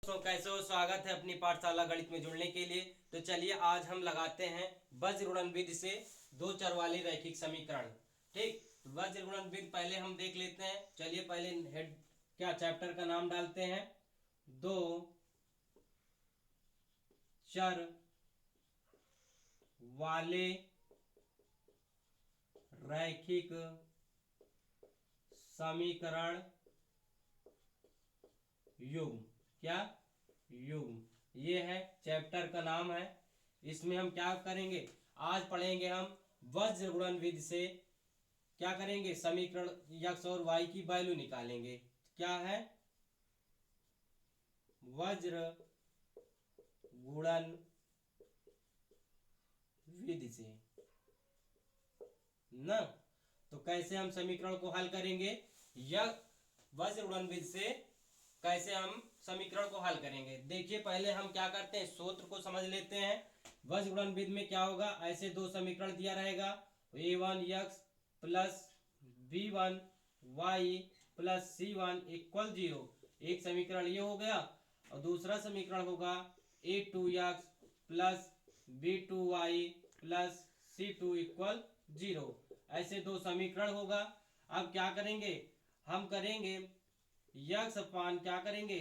तो कैसे हो, स्वागत है अपनी पाठशाला गणित में जुड़ने के लिए। तो चलिए आज हम लगाते हैं वज्र गुणन विधि से दो चर वाले रैखिक समीकरण। ठीक, वज्र गुणन विधि पहले हम देख लेते हैं। चलिए पहले हेड क्या चैप्टर का नाम डालते हैं, दो चर वाले रैखिक समीकरण युग्म। क्या युग्म, ये है चैप्टर का नाम है। इसमें हम क्या करेंगे, आज पढ़ेंगे हम वज्र गुणन विधि से क्या करेंगे, समीकरण x और y की वैल्यू निकालेंगे। क्या है, वज्र गुणन विधि से ना। तो कैसे हम समीकरण को हल करेंगे, या वज्र गुणन विधि से कैसे हम समीकरण को हल करेंगे। देखिए पहले हम क्या करते हैं, सूत्र को समझ लेते हैं। वज्र गुणन विधि में क्या होगा, ऐसे दो समीकरण दिया रहेगा, a1x plus b1y plus c1 equal 0। एक समीकरण ये हो गया, और दूसरा समीकरण होगा a2x plus b2y plus c2 equal 0। ऐसे दो समीकरण होगा। अब क्या करेंगे, हम करेंगे यक्स अपान क्या करेंगे,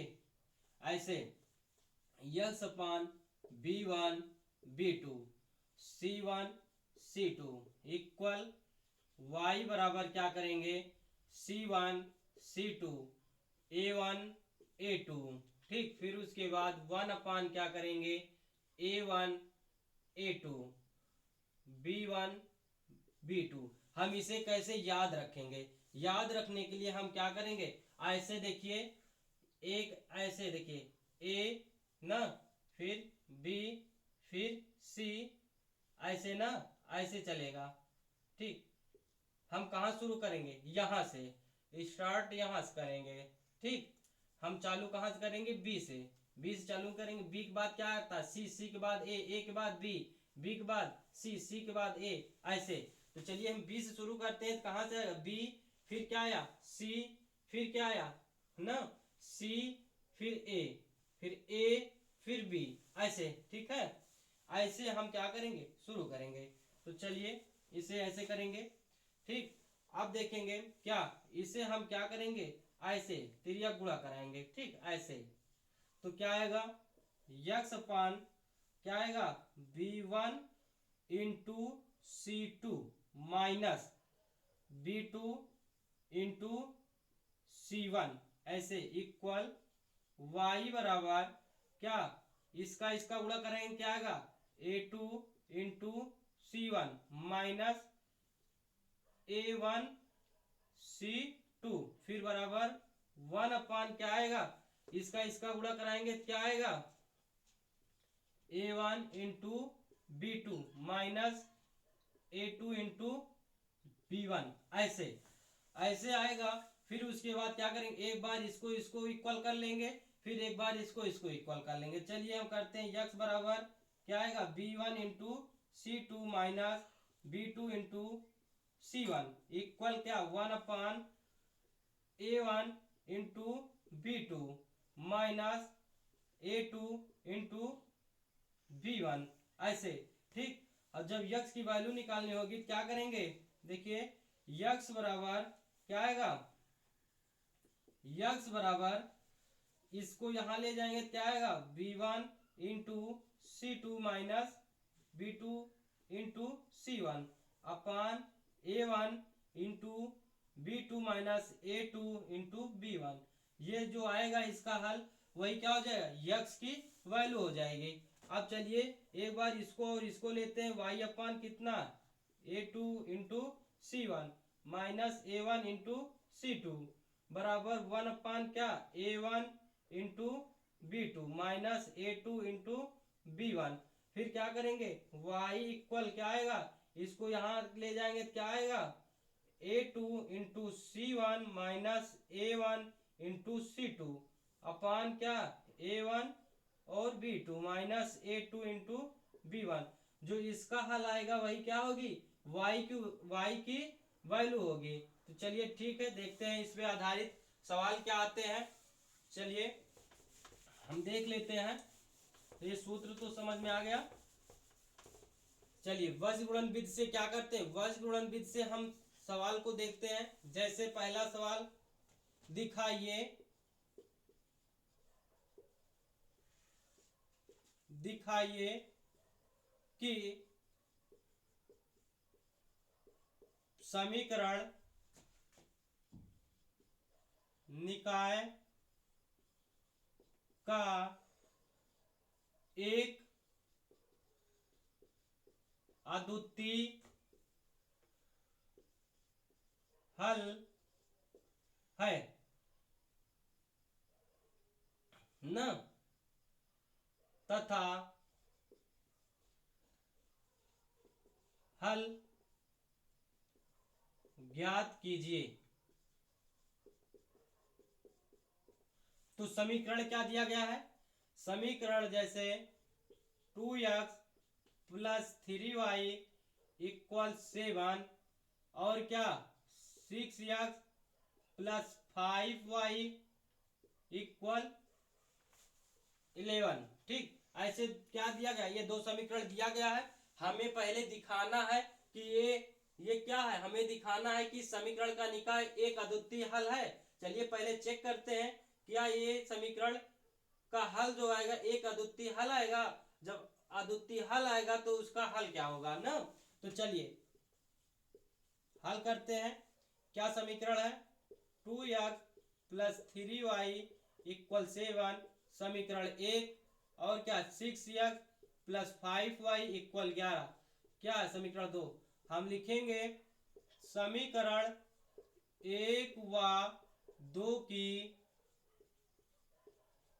ऐसे यक्स अपान b1 b2 c1 c2 equal y बराबर क्या करेंगे, c1 c2 a1 a2। ठीक, फिर उसके बाद 1 अपान क्या करेंगे, a1 a2 b1 b2। हम इसे कैसे याद रखेंगे, याद रखने के लिए हम क्या करेंगे, ऐसे देखिए, एक ऐसे देखिए a ना, फिर b फिर c, ऐसे ना, ऐसे चलेगा। ठीक, हम कहाँ शुरू करेंगे, यहां से स्टार्ट, यहां से करेंगे। ठीक, हम चालू कहाँ से करेंगे, बी से, बी से चालू करेंगे। बी के बाद क्या आता है, सी, सी के बाद ए के बाद बी, बी के बाद सी, सी के बाद ए, ऐसे। तो चलिए हम बी से शुरू करते हैं। तो कहाँ से आएगा, बी फिर क्या आया, सी फिर क्या आया ना, सी फिर ए फिर ए फिर बी, ऐसे। ठीक है, ऐसे हम क्या करेंगे, शुरू करेंगे। तो चलिए इसे ऐसे करेंगे। ठीक, अब देखेंगे क्या, इसे हम क्या करेंगे, ऐसे तिर्यक गुणा कराएंगे। ठीक, ऐसे। तो क्या आएगा, यक्स अपान क्या आएगा, b1 into c2 minus b2 into c1 ऐसे इक्वल y बराबर क्या, इसका गुणा करेंगे, क्या आएगा, a2 into c1 minus a1 c2 फिर बराबर 1 अपान क्या आएगा, इसका गुणा कराएंगे, क्या आएगा, a1 into b2 minus a2 into b1, ऐसे ऐसे आएगा। फिर उसके बाद क्या करेंगे, एक बार इसको इक्वल कर लेंगे, फिर एक बार इसको इक्वल कर लेंगे। चलिए हम करते हैं, यक्स बराबर क्या आएगा, b1 into c2 minus b2 into c1 equal क्या, 1 अपान a1 into b2 minus a2 into b1, ऐसे। ठीक, और जब यक्स की वैल्यू निकालनी होगी क्या करेंगे, देखिए यक्स बराबर क्या आएगा, यक्स बराबर इसको यहां ले जाएंगे, क्या आएगा, b1 into c2 minus b2 into c1 अपान a1 into b2 minus a2 into b1। ये जो आएगा इसका हल, वही क्या हो जाएगा, यक्स की वैल्यू हो जाएगी। अब चलिए एक बार इसको और इसको लेते हैं, y अपान कितना, a2 into c1 minus a1 into c2 बराबर 1 अपान क्या, a1 into b2 minus a2 into b1। फिर क्या करेंगे, y इक्वल क्या आएगा, इसको यहां ले जाएंगे, क्या आएगा, a2 into c1 minus a1 into c2 अपान क्या, a1 और b2 minus a2 into b1। जो इसका हल आएगा वही क्या होगी, y की वैल्यू होगी। तो चलिए ठीक है, देखते हैं इस पे आधारित सवाल क्या आते हैं। चलिए हम देख लेते हैं। तो ये सूत्र तो समझ में आ गया। चलिए वज्र गुणन विधि से क्या करते हैं, वज्र गुणन विधि से हम सवाल को देखते हैं। जैसे पहला सवाल, दिखाइए कि समीकरण निकाय का एक अद्वितीय हल है न, तथा हल ज्ञात कीजिए। तो समीकरण क्या दिया गया है, समीकरण जैसे 2x प्लस 3y इक्वल 7 और क्या 6x प्लस 5y इक्वल 11। ठीक, ऐसे क्या दिया गया, ये दो समीकरण दिया गया है। हमें पहले दिखाना है कि ये क्या है, हमें दिखाना है कि समीकरण का निकाय एक अद्वितीय हल है। चलिए पहले चेक करते हैं क्या ये समीकरण का हल जो आएगा एक अद्वितीय हल आएगा। जब अद्वितीय हल आएगा तो उसका हल क्या होगा ना। तो चलिए हल करते हैं। क्या समीकरण है, 2x प्लस 3y इक्वल 7 समीकरण एक, और क्या 6x प्लस 5y इक्वल 11 क्या है समीकरण दो। हम लिखेंगे समीकरण एक व दो की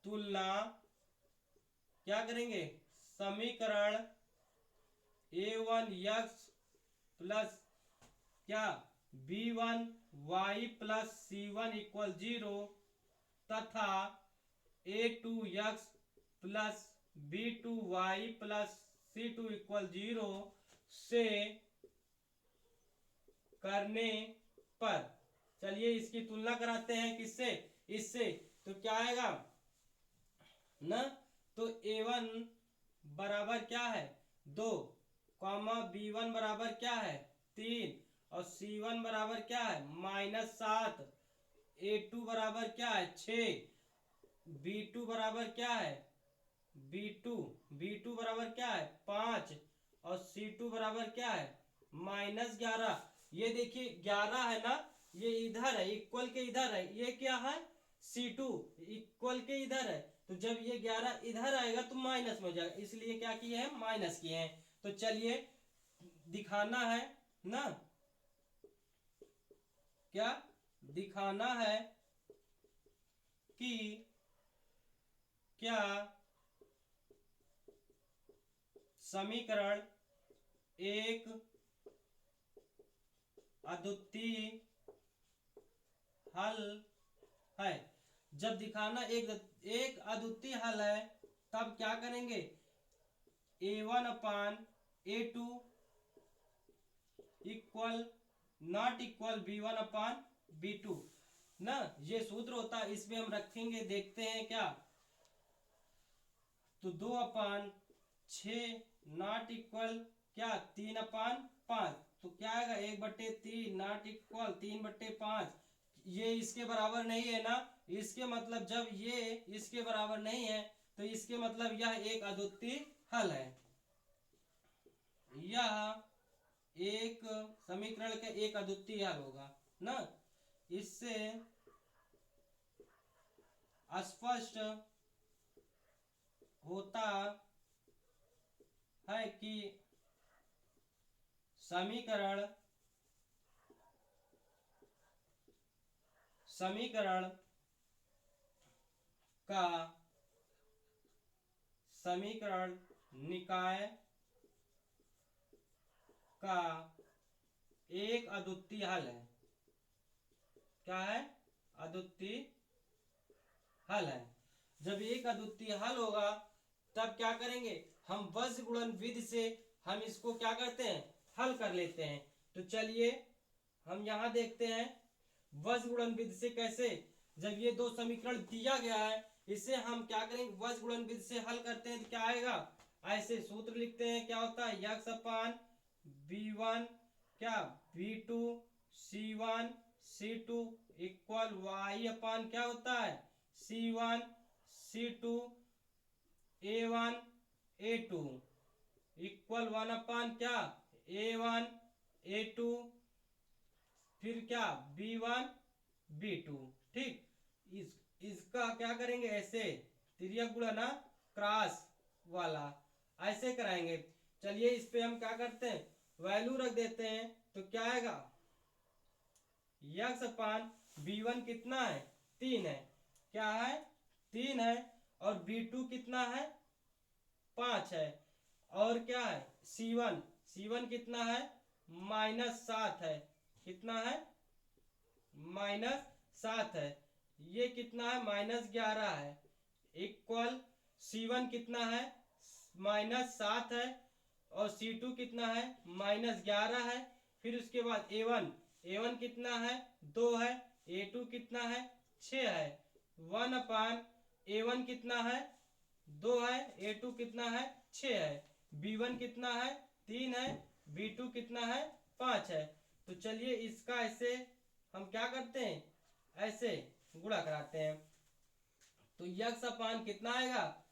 तुलना क्या करेंगे, समीकरण a1x प्लस क्या b1y प्लस c1 इक्वल 0 तथा a2x plus b2y plus c2 equal 0 से करने पर। चलिए इसकी तुलना कराते हैं किससे, इससे। तो क्या आएगा ना, तो a1 बराबर क्या है 2, कॉमा b1 बराबर क्या है 3 और c1 बराबर क्या है -7, a2 बराबर क्या है 6, b2 बराबर क्या है b2 बराबर क्या है 5 और c2 बराबर क्या है -11। ये देखिए 11 है ना, ये इधर है, इक्वल के इधर है, ये क्या है c2 इक्वल के इधर है। तो जब ये 11 इधर आएगा तो माइनस में हो जाएगा, इसलिए क्या किए हैं माइनस किए हैं। तो चलिए दिखाना है ना, क्या दिखाना है कि क्या समीकरण एक अद्वितीय हल है। जब दिखाना एक अद्वितीय हल है तब क्या करेंगे a1 upon a2 equal not equal b1 upon b2 ना, ये सूत्र होता है, इसमें हम रखेंगे। देखते हैं क्या, तो 2/6 नॉट इक्वल क्या 3/5। तो क्या आएगा 1/3 नॉट इक्वल 3/5। ये इसके बराबर नहीं है ना, इसके मतलब जब ये इसके बराबर नहीं है तो इसके मतलब यह एक अद्वितीय हल है। यह एक समीकरण का एक अद्वितीय हल होगा ना। इससे स्पष्ट होता है कि समीकरण का समीकरण निकाय का एक अद्वितीय हल है। क्या है, अद्वितीय हल है। जब एक अद्वितीय हल होगा तब क्या करेंगे हम वज्र गुणन विधि से हम इसको क्या करते हैं हल कर लेते हैं। तो चलिए हम यहां देखते हैं वज्र गुणन विधि से कैसे। जब ये दो समीकरण दिया गया है इसे हम क्या करेंगे, वज्र गुणन विधि से हल करते हैं तो क्या आएगा, ऐसे सूत्र लिखते हैं, क्या होता है, यक्स अपान b1 क्या b2 c1 c2 equal y अपान क्या होता है c1 c2 a1 a2 equal 1 अपान क्या a1 a2 फिर क्या b1 b2। ठीक, इसका क्या करेंगे, ऐसे तिर्यक गुणा क्रॉस वाला ऐसे कराएंगे। चलिए इस पे हम क्या करते हैं, वैल्यू रख देते हैं तो क्या आएगा, यक्स अपान b1 कितना है 3 है, क्या है 3 है, और b2 कितना है 5 है, और क्या है c1 कितना है -7 है, कितना है -7 है, ये कितना है -11 है, इक्वल c1 कितना है -7 है, और c2 कितना है -11 है। फिर उसके बाद a1 कितना है 2 है, a2 कितना है 6 है, 1/a1 कितना है 2 है, a2 कितना है 6 है, b1 कितना है 3 है, b2 कितना है 5 है। तो चलिए इसका ऐसे हम क्या करते हैं, ऐसे गुणा कराते हैं, तो यक्स अपान कितना आएगा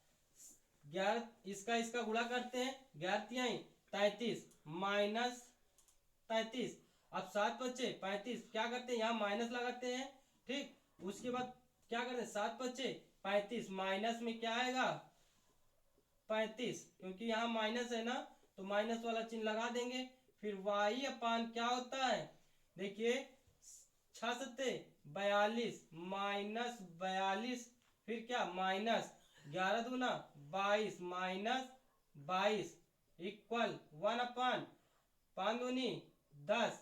11, इसका गुणा करते हैं, 11 33 -33, अब 7 बचे 35, क्या करते हैं यहाँ माइनस लगाते हैं। ठीक, उसके बाद क्या करते हैं 7 बचे 35, माइनस में क्या आएगा 35, क्योंकि यहाँ माइनस है ना तो माइनस वाला चिन्ह लगा देंगे। फिर y अपान क्या होता है, देखिए 6×42 -42, फिर क्या -11 दूना 22 -22 इक्वल 1/5 दूनी 10,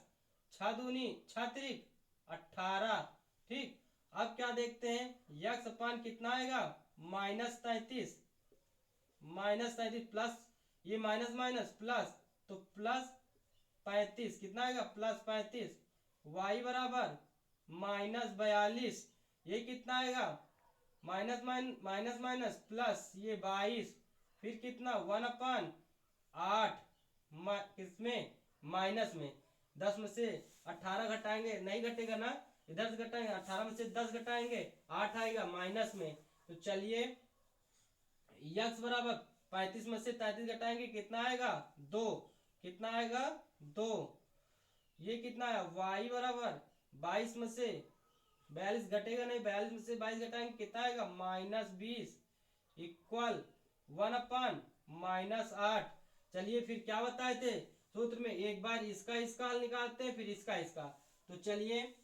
6 दूनी 6 18। ठीक, अब क्या देखते हैं, यक्स अपान कितना आएगा -33 प्लस ये माइनस माइनस प्लस, तो +35 कितना आएगा +35, y बराबर -42, ये कितना आएगा माइनस माइनस माइनस प्लस ये 22, फिर कितना 1/8 किसमें माइनस में, 10 में से 18 घटाएंगे, नहीं घटेगा ना, इधर से घटाएंगे, 18 में से 10 घटाएंगे 8 आएगा माइनस में। तो चलिए यक्स बराबर 35 में से 33 घटाएंगे कितना आएगा 2, कितना आएगा 2, ये कितना है y बराबर 22 में से 42 घटेगा नहीं, 42 में से 22 घटाएंगे कितना आएगा -20 इक्वल 1/-8। चलिए फिर क्या बताए थे सूत्र में, एक बार इसका हल निकालते हैं फिर इसका। तो चलिए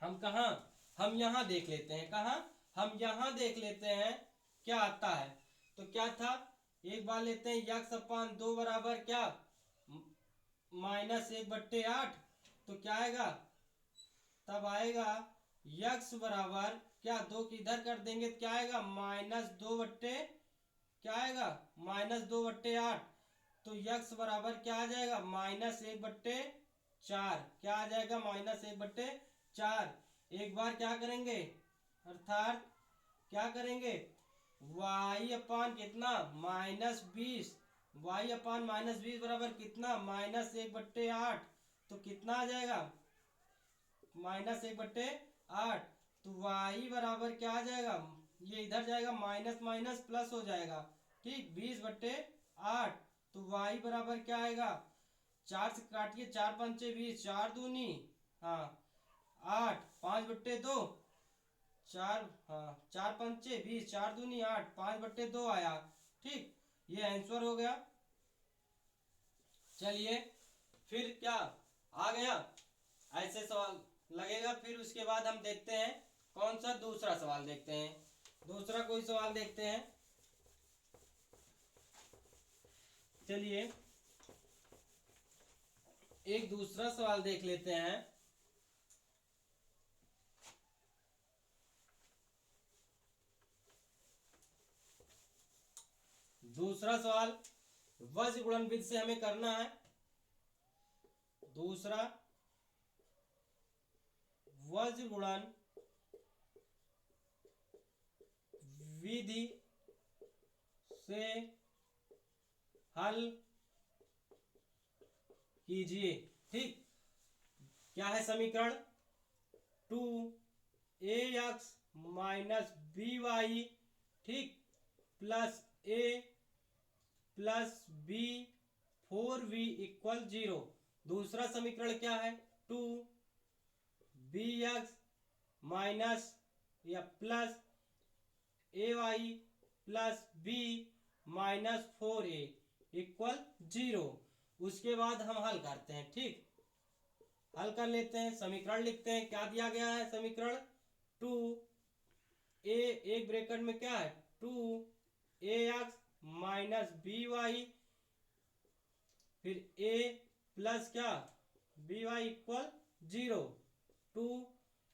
हम कहा, हम यहाँ देख लेते हैं, कहा हम यहाँ देख लेते हैं क्या आता है। तो क्या था, एक बार लेते हैं यक्स अपान 2 बराबर क्या -1/8, तो क्या आएगा, तब आएगा यक्स बराबर क्या 2 की इधर कर देंगे तो क्या आएगा -2 क्या आएगा -2/8, तो यक्स बराबर क्या आ जाएगा -1/4, क्या आ जाएगा -1/4। एक बार क्या करेंगे, अर्थात क्या करेंगे y अपान कितना -20, y अपान -20 बराबर कितना -1/8, तो कितना आ जाएगा -1/8, तो y बराबर क्या आ जाएगा, ये इधर जाएगा माइनस माइनस प्लस हो जाएगा। ठीक, 20/8, तो y बराबर क्या आएगा, 4 से काटिए 4 पंचे 20, 4 दूनी हाँ 8, 5/2 4, हाँ 4 पंचे 20, 4 दूनी 8, 5/2 आया। ठीक, ये आंसर हो गया। चलिए फिर क्या आ गया, ऐसे सवाल लगेगा। फिर उसके बाद हम देखते हैं कौन सा दूसरा सवाल देखते हैं, दूसरा कोई सवाल देखते हैं। चलिए एक दूसरा सवाल देख लेते हैं। दूसरा सवाल वज्र गुणन विधि से हमें करना है। दूसरा वज्र गुणन विधि से हल कीजिए। ठीक, क्या है समीकरण? 2ax माइनस बी वाई, ठीक, plus a plus B 4v equal 0। दूसरा समीकरण क्या है? 2bx माइनस या plus A Y plus B minus 4a equal 0। उसके बाद हम हल करते हैं। ठीक, हल कर लेते हैं, समीकरण लिखते हैं। क्या दिया गया है समीकरण? 2a, एक ब्रैकेट में क्या है, 2ax माइनस बी वाई, फिर a प्लस क्या, बी वाई इक्वल 0। 2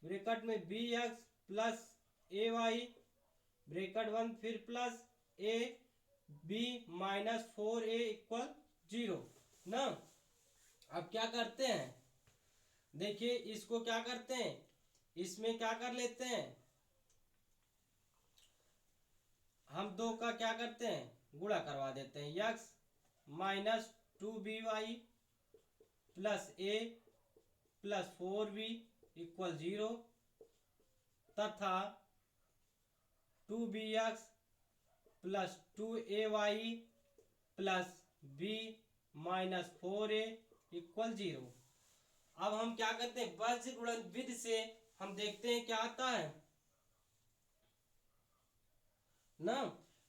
ब्रैकेट में B X plus A Y bracket 1, फिर plus a B minus 4a equal 0 ना। अब क्या करते हैं, देखिए इसको क्या करते हैं, इसमें क्या कर लेते हैं, हम दो का क्या करते हैं, गुणा करवा देते हैं। X minus 2by plus a plus 4b equal 0 तथा 2bx plus 2ay plus b minus 4a equal 0। अब हम क्या करते हैं, वज्र गुणन विधि से हम देखते हैं क्या आता है ना।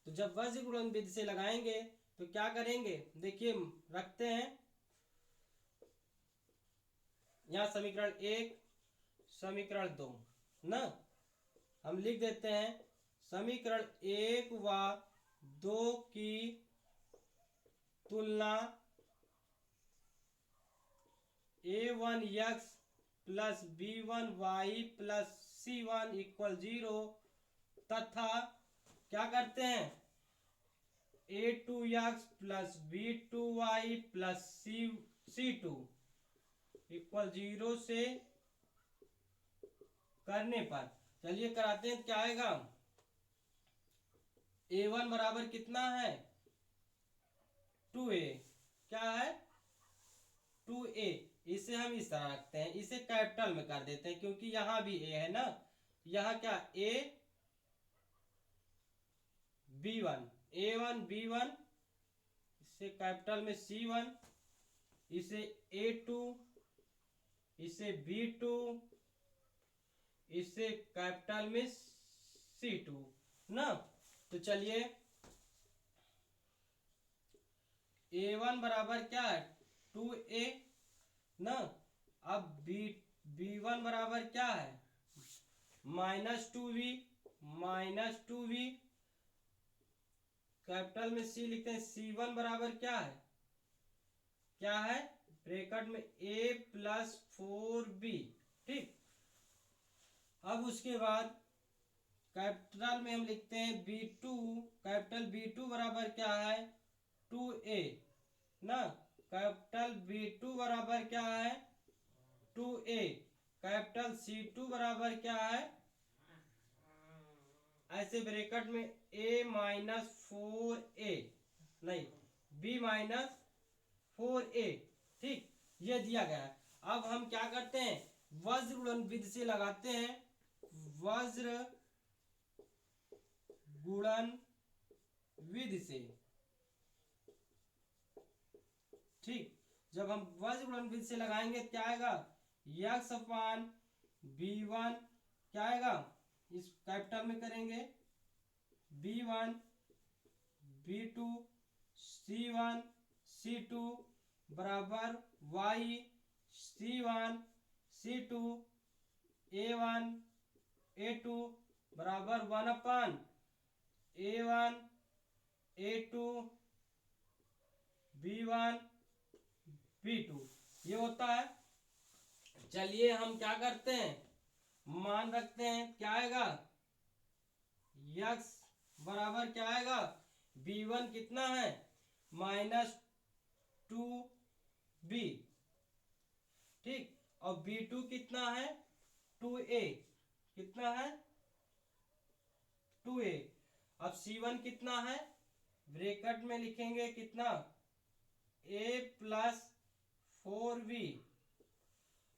तो जब वज्र गुणन विधि से लगाएंगे तो क्या करेंगे, देखिए रखते हैं यहां समीकरण 1 समीकरण 2 ना। हम लिख देते हैं समीकरण 1 व 2 की तुलना a1x plus b1y plus c1 equal 0 तथा क्या करते हैं, a2x plus b2y plus c2 equal 0 से करने पर, चलिए कराते हैं। क्या आएगा, a1 बराबर कितना है, 2a, क्या है 2a। इसे हम इस तरह रखते हैं, इसे कैपिटल में कर देते हैं क्योंकि यहां भी a है ना। यहां क्या a b1, a1 b1, इसे कैपिटल में c1, इसे a2, इसे b2, इसे कैपिटल में c2 ना। तो चलिए a1 बराबर क्या है 2a ना। अब b1 बराबर क्या है minus 2v, minus 2v capital में c लिखते हैं। c1 बराबर क्या है ब्रैकेट में a प्लस 4b। ठीक, अब उसके बाद कैपिटल में हम लिखते हैं b2, कैपिटल b2 बराबर क्या है 2a ना। कैपिटल b2 बराबर क्या है 2a, कैपिटल c2 बराबर क्या है, ऐसे ब्रैकेट में a माइनस 4a, नहीं b माइनस 4a। ठीक, ये दिया गया है। अब हम क्या करते हैं, वज्र गुणन विधि से लगाते हैं, वज्र गुणन विधि से। ठीक, जब हम वज्र गुणन विधि से लगाएंगे क्या आएगा, यक्स अपान b1 क्या आएगा, इस कैपिटल में करेंगे b1 b2 c1 c2 बराबर y c1 c2 a1 a2 बराबर 1 अपान a1 a2 b1 b2 ये होता है। चलिए हम क्या करते हैं, मान रखते हैं, क्या आएगा x बराबर क्या आएगा, b1 कितना है माइनस 2b, ठीक, और b2 कितना है 2a, कितना है 2a। अब C1 कितना है, ब्रैकेट में लिखेंगे कितना, A प्लस 4B,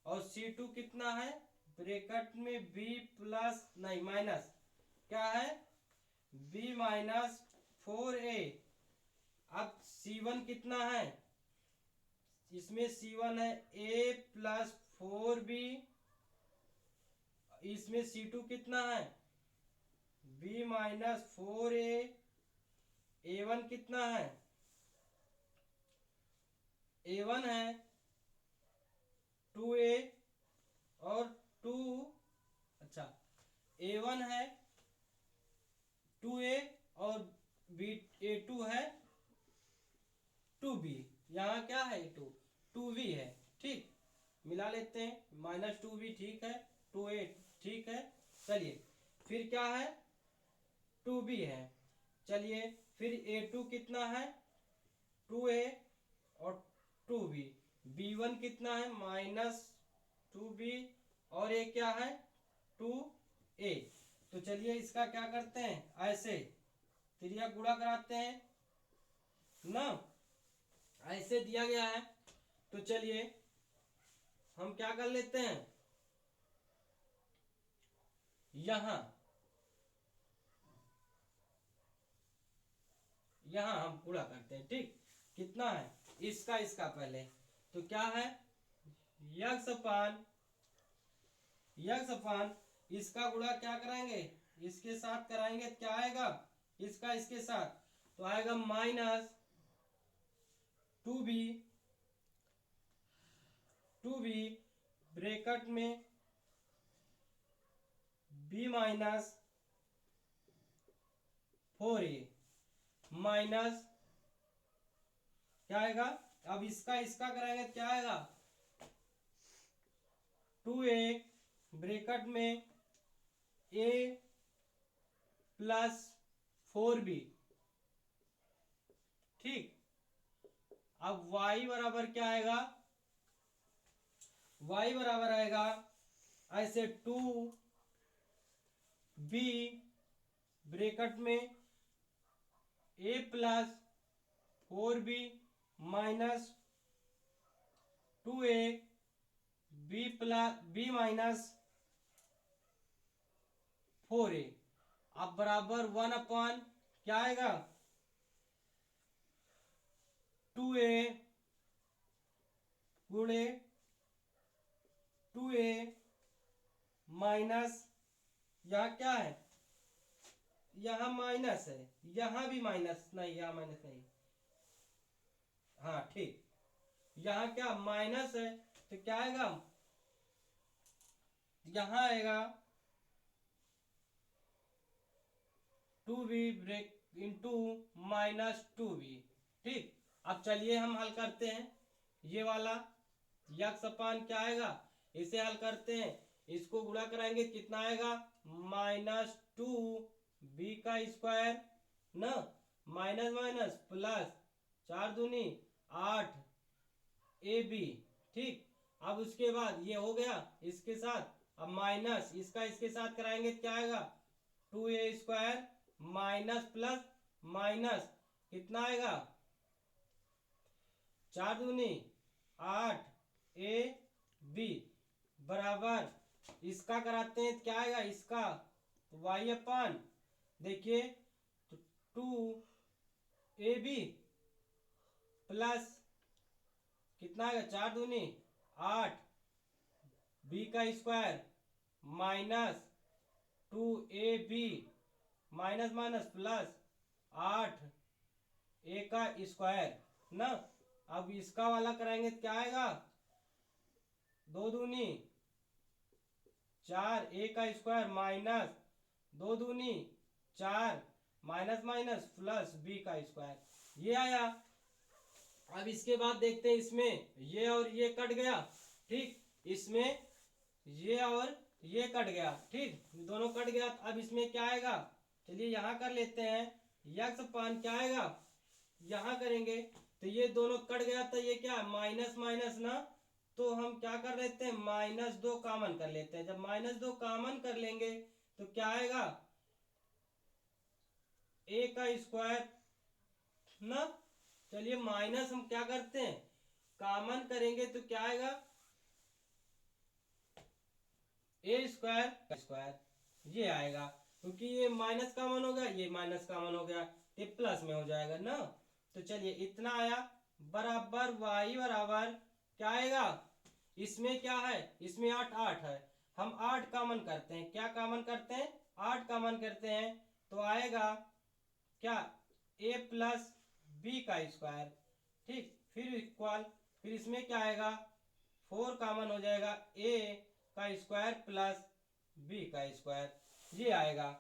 और C2 कितना है, ब्रैकेट में B प्लस नहीं माइनस क्या है, B माइनस 4A। अब C1 कितना है, इसमें C1 है A प्लस 4B, इसमें C2 कितना है, B माइनस 4A, A1 कितना है, A1 है 2A और 2, अच्छा A1 है 2A और A2 है 2B, यहाँ क्या है 2B है, ठीक, मिला लेते हैं, माइनस 2B ठीक है, 2A ठीक है। चलिए फिर क्या है, 2B है, चलिए फिर A2 कितना है, 2A और 2B, B1 कितना है माइनस 2B, और ये क्या है 2A। तो चलिए इसका क्या करते हैं, ऐसे त्रिया गुणा कराते हैं ना, ऐसे दिया गया है। तो चलिए हम क्या कर लेते हैं, यहां हम गुणा करते हैं, ठीक, कितना है इसका पहले, तो क्या है यक्स अपान इसका गुणा क्या कराएंगे, इसके साथ कराएंगे, क्या आएगा इसका इसके साथ, तो आएगा माइनस 2B ब्रैकेट में B माइनस 4A माइनस क्या आएगा, अब इसका कराएंगे, क्या आएगा 2A ब्रैकेट में A प्लस 4B, ठीक। अब y बराबर क्या आएगा, y बराबर आएगा ऐसे 2B ब्रैकेट में A plus 4B minus 2A B minus 4A, अब बराबर 1 अपॉन क्या आएगा 2A गुणे 2A माइनस, यहाँ क्या है, यहाँ माइनस है, यहाँ भी माइनस नहीं, यहाँ माइनस नहीं, हाँ ठीक, यहाँ क्या माइनस है, तो क्या आएगा, यहाँ आएगा 2B break into minus 2B, ठीक। अब चलिए हम हल करते हैं, ये वाला यक्स अपान क्या आएगा, इसे हल करते हैं, इसको गुणा कराएंगे, कितना आएगा माइनस 2B का स्क्वायर ना, माइनस माइनस प्लस 4 दूनी 8 AB, ठीक। अब उसके बाद ये हो गया इसके साथ, अब माइनस इसके साथ कराएंगे, क्या आएगा 2A square minus plus minus कितना आएगा 4 दूनी 8 AB बराबर, इसका कराते हैं, क्या आएगा इसका तो y अपान, देखिए तो 2AB प्लस कितना आएगा 4 दूनी 8 B का square minus 2AB minus minus plus 8 A का स्क्वायर ना। अब इसका वाला कराएंगे, क्या आएगा 2 दूनी 4 A का स्क्वायर माइनस 2 दूनी 4 माइनस माइनस प्लस B का स्क्वायर, ये आया। अब इसके बाद देखते हैं, इसमें ये और ये कट गया, ठीक, इसमें ये और ये कट गया, ठीक, दोनों कट गया। अब इसमें क्या आएगा, चलिए यहाँ कर लेते हैं, यक्स अपान क्या आएगा, यहाँ करेंगे तो ये दोनों कट गया, तो ये क्या माइनस माइनस ना, तो हम क्या कर लेते हैं -2 कॉमन कर लेते हैं। जब -2 कॉमन कर लेंगे तो क्या आएगा ए का स्क्वायर ना। चलिए माइनस हम क्या करते हैं, कॉमन करेंगे तो क्या आएगा, ए स्क्वायर स्क्वायर ये आएगा, क्योंकि ये माइनस कॉमन हो गया, ये माइनस कॉमन हो गया, ये प्लस में हो जाएगा ना। तो चलिए इतना आया, बराबर वाई बराबर क्या आएगा, इसमें क्या है, इसमें 8 8 है, हम 8 कॉमन करते हैं, क्या कॉमन करते हैं, 8 कॉमन करते हैं, तो आएगा क्या, ए प्लस बी का स्क्वायर। ठीक, फिर इक्वल, फिर इसमें क्या आएगा, 4 कॉमन हो जाएगा, ए का स्क्वायर प्लस बी का स्क्वायर ये आएगा।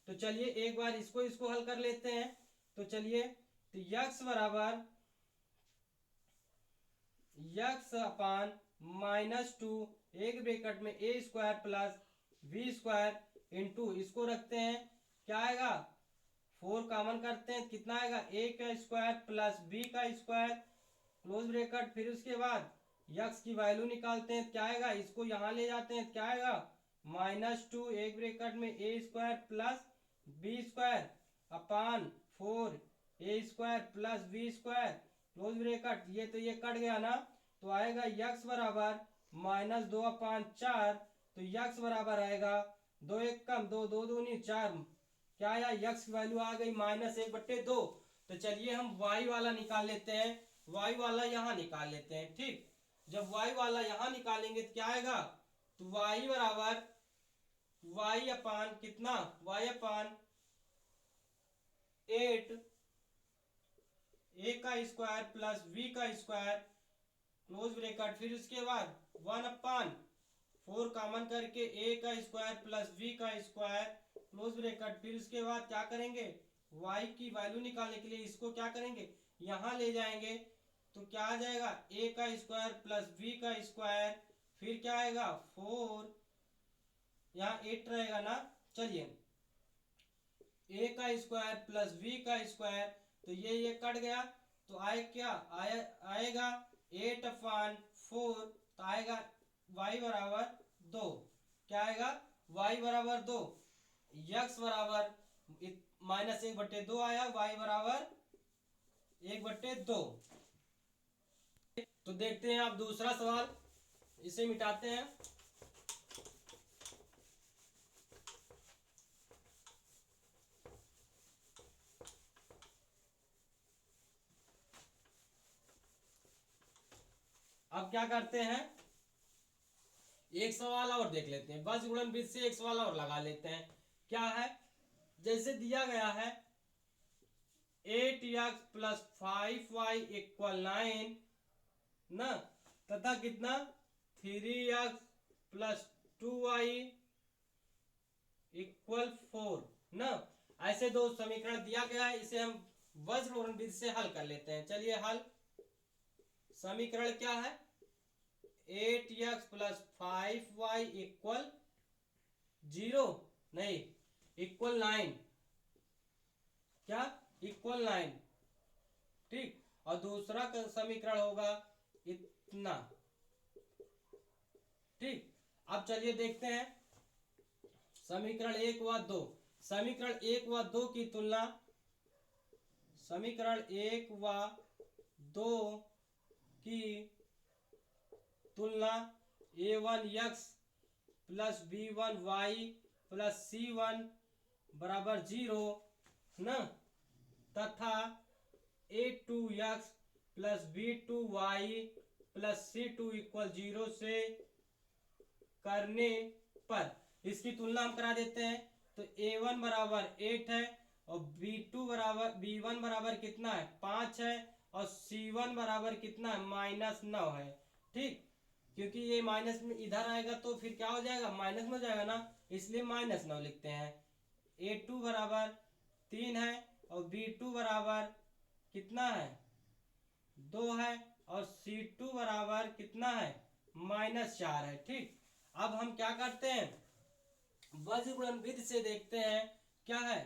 तो चलिए एक बार इसको इसको हल कर लेते हैं। तो चलिए, तो यक्स बराबर यक्स अपान -2 एक ब्रैकेट में A square plus B square into, इसको रखते हैं क्या आएगा, 4 कॉमन करते हैं, कितना आएगा, ए का स्क्वायर प्लस बी का स्क्वायर क्लोज ब्रैकेट, फिर उसके बाद यक्स की वैल्यू निकालते हैं, क्या आएगा, इसको यहाँ ले जाते हैं, क्या आएगा, -2 एक ब्रैकेट में A square plus B square upon 4 A square plus B square close bracket, ये तो ये कट गया ना, तो आएगा यक्स बराबर -2/4। तो यक्स बराबर आएगा 2 1 कम 2 2 दूनी 4, क्या आया, यक्स की वैल्यू आ गई -1/2। तो चलिए हम वाई वाला निकाल लेते हैं, वाई वाला यहाँ निकाल लेते हैं। ठीक, जब वाई वाला यहाँ निकालेंगे तो क्या आएगा, तो वाई बराबर वाई अपान कितना, वाई अपान 8 ए का स्क्वायर प्लस बी का स्क्वायर क्लोज ब्रैकेट, फिर उसके बाद 1/4 कॉमन करके ए का स्क्वायर प्लस बी का स्क्वायर क्लोज ब्रैकेट, फिर उसके बाद क्या करेंगे, y की वैल्यू निकालने के लिए इसको क्या करेंगे, यहाँ ले जाएंगे, तो क्या आ जाएगा, a का स्क्वायर प्लस b का स्क्वायर, फिर क्या आएगा 4, यहाँ 8 रहेगा ना। चलिए a का स्क्वायर प्लस b का स्क्वायर, तो ये कट गया, तो आए क्या आएगा 8/4, तो आएगा y बराबर 2, क्या आएगा, y बराबर 2, यक्स बराबर -1/2 आया, y बराबर 1/2। तो देखते हैं आप दूसरा सवाल, इसे मिटाते हैं। अब क्या करते हैं, एक सवाल और देख लेते हैं, बस गुणन विधि से एक सवाल और लगा लेते हैं। क्या है, जैसे दिया गया है 8x प्लस 5y इक्वल 9 ना, तथा कितना 3x प्लस 2y इक्वल 4 ना, ऐसे दो समीकरण दिया गया है, इसे हम वज्र गुणन विधि से हल कर लेते हैं। चलिए हल, समीकरण क्या है, 8x प्लस 5y इक्वल 0 नहीं इक्वल 9, क्या इक्वल 9। ठीक, और दूसरा समीकरण होगा इतना। ठीक, अब चलिए देखते हैं समीकरण 1 व 2, समीकरण 1 व 2 की तुलना, समीकरण 1 व 2 की तुलना a1x plus b1y plus c1 बराबर 0 न, तथा a2x plus b2y plus c2 equal 0 से करने पर इसकी तुलना हम करा देते हैं। तो a1 बराबर 8 है और b1 बराबर कितना है 5 है और c1 बराबर कितना है -9 है। ठीक, क्योंकि ये माइनस में इधर आएगा तो फिर क्या हो जाएगा, माइनस में हो जाएगा ना, इसलिए -9 लिखते हैं। a2 बराबर 3 है और b2 बराबर कितना है 2 है और c2 बराबर कितना है -4 है। ठीक, अब हम क्या करते हैं, वज्र गुणन विधि से देखते हैं, क्या है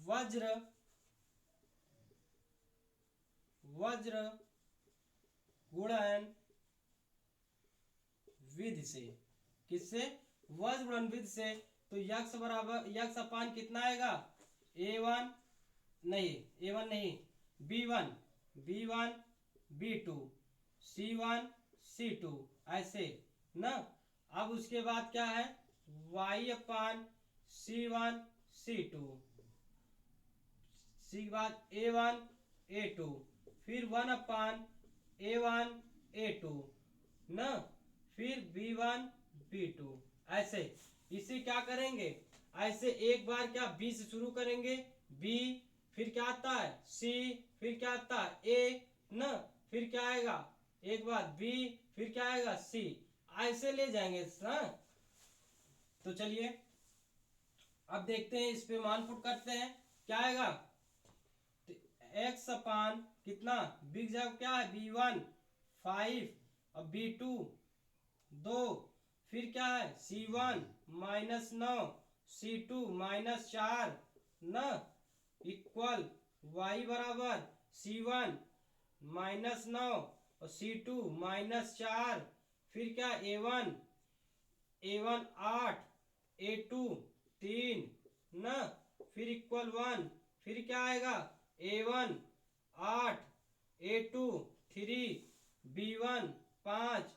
वज्र गुणन विधि से, किससे, वज्र गुणन विधि से। तो यक्स बराबर यक्स अपान कितना आएगा A1 नहीं, A1 नहीं, B1 B1 B2 C1 C2 ऐसे ना। अब उसके बाद क्या है, y अपान C1 C2, सी के बाद A1 A2, फिर 1 अपान A1 A2 ना, फिर B1 B2 ऐसे। इसे क्या करेंगे, ऐसे एक बार क्या B से शुरू करेंगे, B, फिर क्या आता है C, फिर क्या आता है A ना, फिर क्या आएगा एक बार B, फिर क्या आएगा C, ऐसे ले जाएंगे ना। तो चलिए अब देखते हैं, इस पे मान पुट करते हैं, क्या आएगा, एक्स अपान कितना बिग जब क्या है B1 5 और B2 2, फिर क्या है C1 -9 C2 -4 न, इक्वल y बराबर C1 -9 और C2 -4, फिर क्या A1 8 A2 3 न, फिर इक्वल 1, फिर क्या आएगा A1 8 A2 3 B1 5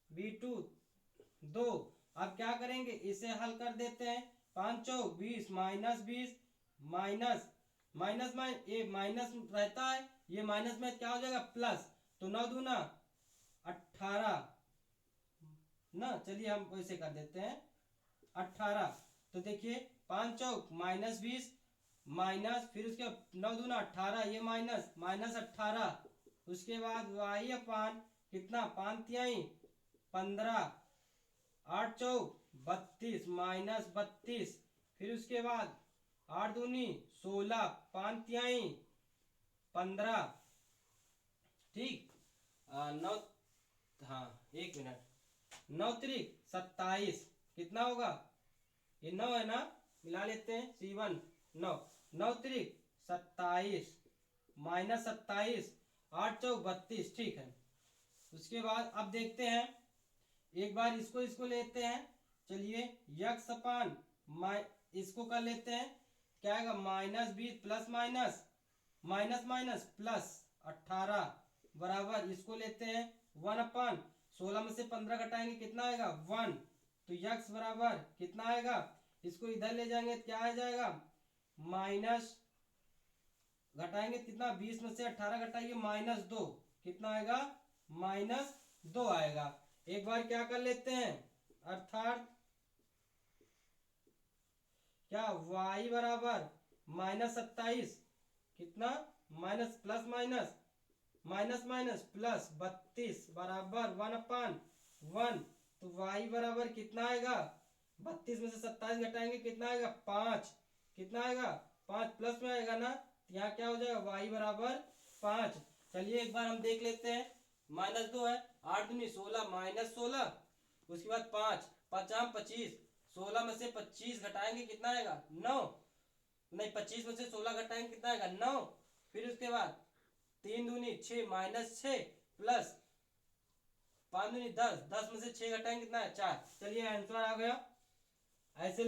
B2 2। अब क्या करेंगे, इसे हल कर देते हैं, 5 चौक 20 -20 माइनस माइनस ये माइनस रहता है, ये माइनस में क्या हो जाएगा प्लस, तो 9 दूना 18 ना। चलिए हम वैसे कर देते हैं 18। तो देखिए 5 चौक -20 माइनस, फिर उसके 9 दूना 18, ये माइनस -18, उसके बाद y अपान कितना 5 तिहाई 15, 8 चौक 32 -32, फिर उसके बाद 8 दूनी 16, 5 तिहाई 15, ठीक 9, हाँ 1 मिनट, 9 त्रिक 27, कितना होगा, ये 9 है ना, मिला लेते हैं C1 9, 9 त्रिक 27 -27, 8 चौक 32, ठीक है। उसके बाद अब देखते हैं, एक बार इसको लेते हैं, चलिए यक्स अपान इसको कर लेते हैं, क्या आएगा -20 plus minus minus minus plus 18 बराबर, इसको लेते हैं 1 अपान 16 में से 15 घटाएंगे कितना आएगा 1, तो यक्स बराबर कितना आएगा, इसको इधर ले जाएंगे क्या आ जाएगा माइनस, घटाएंगे कितना 20 में से 18 घटाइए -2, कितना आएगा -2 आएगा। एक बार क्या कर लेते हैं, अर्थात क्या y बराबर -27, कितना minus plus minus minus minus plus 32 बराबर 1 अपान 1, तो y बराबर कितना आएगा, 32 में से 27 घटाएंगे कितना आएगा 5, कितना आएगा 5 प्लस में आएगा ना, यहाँ क्या हो जाएगा y बराबर 5। चलिए एक बार हम देख लेते हैं, -2 है, 8 दूनी 16 -16, उसके बाद 5 5 25, 16 में से 25 घटाएंगे कितना आएगा 9, नहीं 25 में से 16 घटाएंगे कितना आएगा 9, फिर उसके बाद 3 दूनी 6 -6 प्लस 5 दूनी 10, 10 में से 6 घटाएंगे कितना है 4। चलिए आंसर आ गया, ऐसे